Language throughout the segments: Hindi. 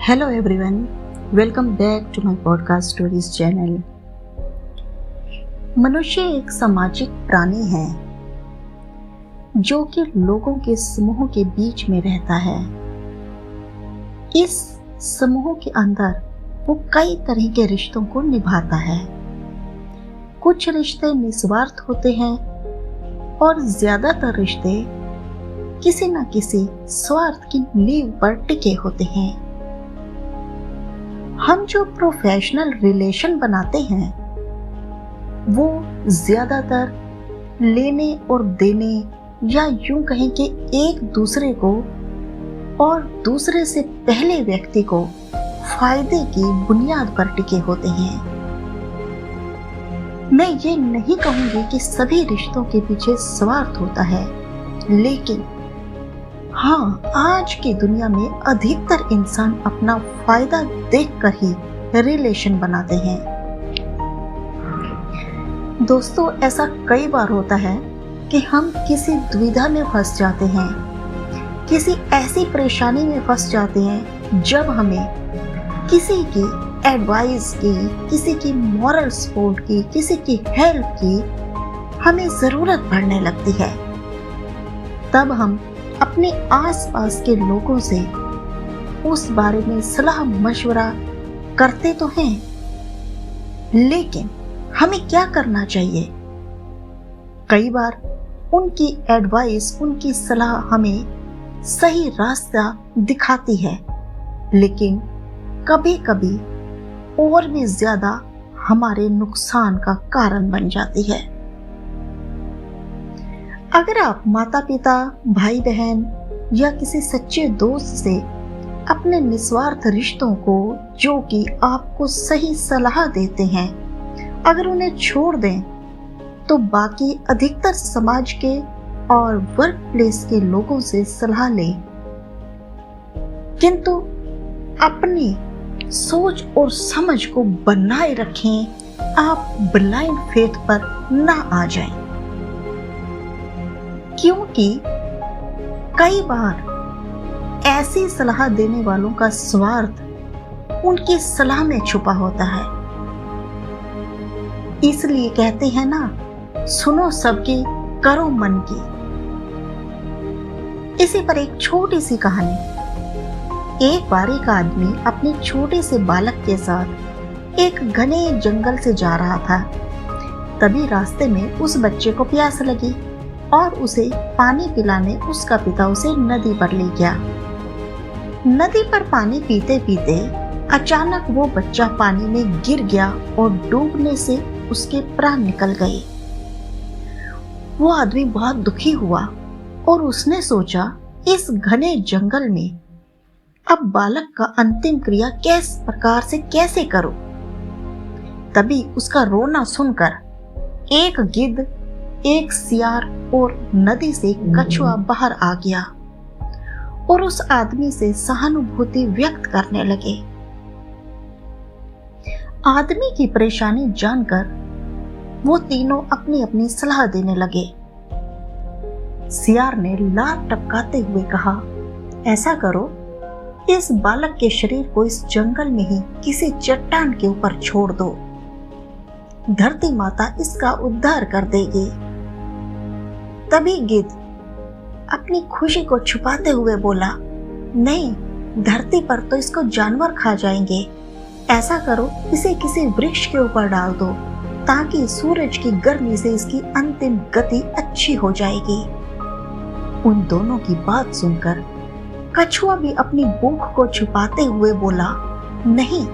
Hello everyone, welcome back to my podcast stories channel। मनुष्य एक सामाजिक प्राणी है जो कि लोगों के समूह के बीच में रहता है। इस समूह के अंदर वो कई तरह के रिश्तों को निभाता है। कुछ रिश्ते निस्वार्थ होते हैं और ज्यादातर रिश्ते किसी न किसी स्वार्थ की नींव पर टिके होते हैं। हम जो प्रोफेशनल रिलेशन बनाते हैं वो ज्यादातर लेने और देने या यूं कहें कि एक दूसरे को और दूसरे से पहले व्यक्ति को फायदे की बुनियाद पर टिके होते हैं। मैं ये नहीं कहूंगी कि सभी रिश्तों के पीछे स्वार्थ होता है, लेकिन हाँ, आज की दुनिया में अधिकतर इंसान अपना फायदा देखकर ही रिलेशन बनाते हैं। दोस्तों, ऐसा कई बार होता है कि हम किसी दुविधा में फंस जाते हैं, किसी ऐसी परेशानी में फंस जाते हैं जब हमें किसी की एडवाइस की, किसी की मॉरल सपोर्ट की, किसी की हेल्प की हमें जरूरत पड़ने लगती है। तब हम अपने आसपास के लोगों से उस बारे में सलाह मशवरा करते तो हैं, लेकिन हमें क्या करना चाहिए? कई बार उनकी एडवाइस, उनकी सलाह हमें सही रास्ता दिखाती है, लेकिन कभी कभी और भी ज्यादा हमारे नुकसान का कारण बन जाती है। अगर आप माता पिता, भाई बहन या किसी सच्चे दोस्त से अपने निस्वार्थ रिश्तों को, जो कि आपको सही सलाह देते हैं, अगर उन्हें छोड़ दें तो बाकी अधिकतर समाज के और वर्क प्लेस के लोगों से सलाह लें, किंतु अपनी सोच और समझ को बनाए रखें। आप ब्लाइंड फेथ पर ना आ जाएं, क्योंकि कई बार ऐसी सलाह देने वालों का स्वार्थ उनकी सलाह में छुपा होता है। इसलिए कहते हैं ना, सुनो सबकी, करो मन की। इसी पर एक छोटी सी कहानी। एक बार एक आदमी अपने छोटे से बालक के साथ एक घने जंगल से जा रहा था। तभी रास्ते में उस बच्चे को प्यास लगी और उसे पानी पिलाने उसका पिता उसे नदी पर ले गया। नदी पर पानी पीते पीते अचानक वो बच्चा पानी में गिर गया और डूबने से उसके प्राण निकल गए। वो आदमी बहुत दुखी हुआ और उसने सोचा, इस घने जंगल में अब बालक का अंतिम क्रिया किस प्रकार से कैसे करूं? तभी उसका रोना सुनकर एक गिद्ध, एक सियार और नदी से कछुआ बाहर आ गया और उस आदमी से सहानुभूति व्यक्त करने लगे। आदमी की परेशानी जानकर वो तीनों अपनी अपनी सलाह देने लगे। सियार ने लार टपकाते हुए कहा, ऐसा करो, इस बालक के शरीर को इस जंगल में ही किसी चट्टान के ऊपर छोड़ दो, धरती माता इसका उद्धार कर देगी। तभी गिद्ध अपनी खुशी को छुपाते हुए बोला, नहीं, धरती पर तो इसको जानवर खा जाएंगे। ऐसा करो, इसे किसी वृक्ष के ऊपर डाल दो, ताकि सूरज की गर्मी से इसकी अंतिम गति अच्छी हो जाएगी। उन दोनों की बात सुनकर कछुआ भी अपनी भूख को छुपाते हुए बोला, नहीं,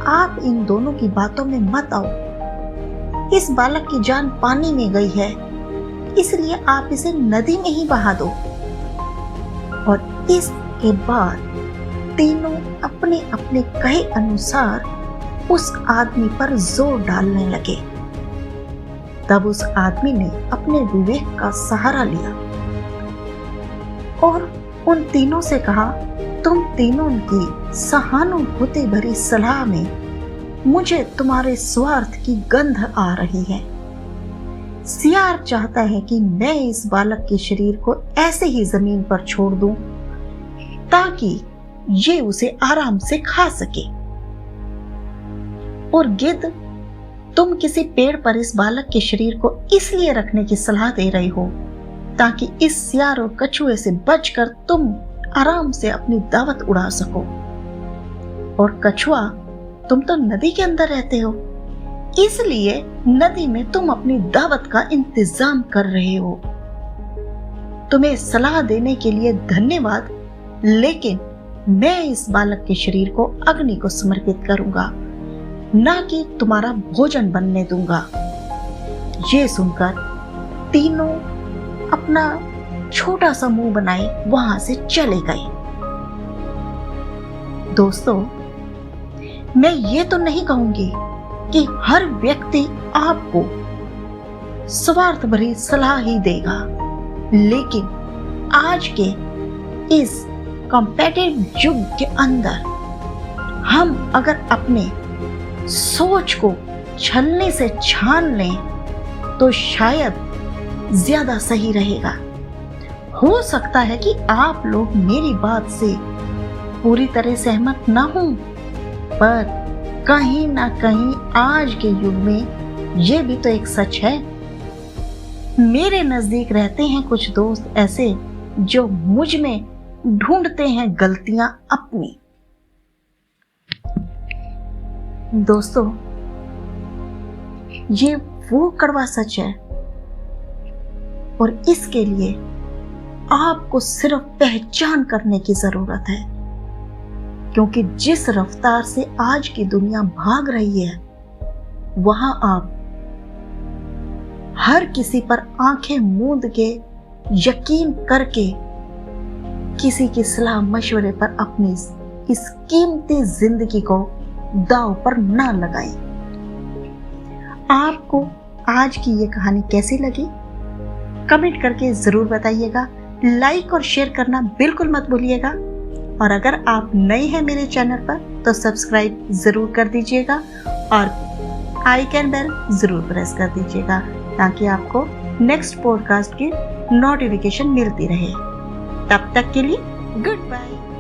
आप इन दोनों की बातों में मत आओ। इस बालक की जान पानी में गई है, इसलिए आप इसे नदी में ही बहा दो। और इसके बाद तीनों अपने अपने कहे अनुसार उस आदमी पर जोर डालने लगे। तब उस आदमी ने अपने विवेक का सहारा लिया और उन तीनों से कहा, तुम तीनों की सहानुभूति भरी सलाह में मुझे तुम्हारे स्वार्थ की गंध आ रही है। सियार चाहता है कि मैं इस बालक के शरीर को ऐसे ही जमीन पर छोड़ दूं, ताकि ये उसे आराम से खा सके। और गिद्ध, तुम किसी पेड़ पर इस बालक के शरीर को इसलिए रखने की सलाह दे रही हो ताकि इस सियार और कछुए से बचकर तुम आराम से अपनी दावत उड़ा सको। और कछुआ, तुम तो नदी के अंदर रहते हो, इसलिए नदी में तुम अपनी दावत का इंतजाम कर रहे हो। तुम्हें सलाह देने के लिए धन्यवाद, लेकिन मैं इस बालक के शरीर को अग्नि को समर्पित करूंगा, ना कि तुम्हारा भोजन बनने दूंगा। ये सुनकर तीनों अपना छोटा सा मुंह बनाए वहां से चले गए। दोस्तों, मैं ये तो नहीं कहूंगी कि हर व्यक्ति आपको स्वार्थ भरी सलाह ही देगा, लेकिन आज के इस कॉम्पिटिटिव युग के अंदर हम अगर अपने सोच को छलने से छान लें तो शायद ज्यादा सही रहेगा। हो सकता है कि आप लोग मेरी बात से पूरी तरह सहमत ना हों, पर कहीं ना कहीं आज के युग में ये भी तो एक सच है। मेरे नजदीक रहते हैं कुछ दोस्त ऐसे जो मुझ में ढूंढते हैं गलतियां अपनी। दोस्तों, ये वो कड़वा सच है और इसके लिए आपको सिर्फ पहचान करने की जरूरत है, क्योंकि जिस रफ्तार से आज की दुनिया भाग रही है वहां आप हर किसी पर आंखें मूंद के यकीन करके किसी की सलाह मशवरे पर अपनी इस कीमती जिंदगी को दांव पर ना लगाएं। आपको आज की ये कहानी कैसी लगी कमेंट करके जरूर बताइएगा। लाइक और शेयर करना बिल्कुल मत भूलिएगा, और अगर आप नए हैं मेरे चैनल पर तो सब्सक्राइब जरूर कर दीजिएगा और आइकन बेल जरूर प्रेस कर दीजिएगा ताकि आपको नेक्स्ट पॉडकास्ट की नोटिफिकेशन मिलती रहे। तब तक के लिए गुड बाय।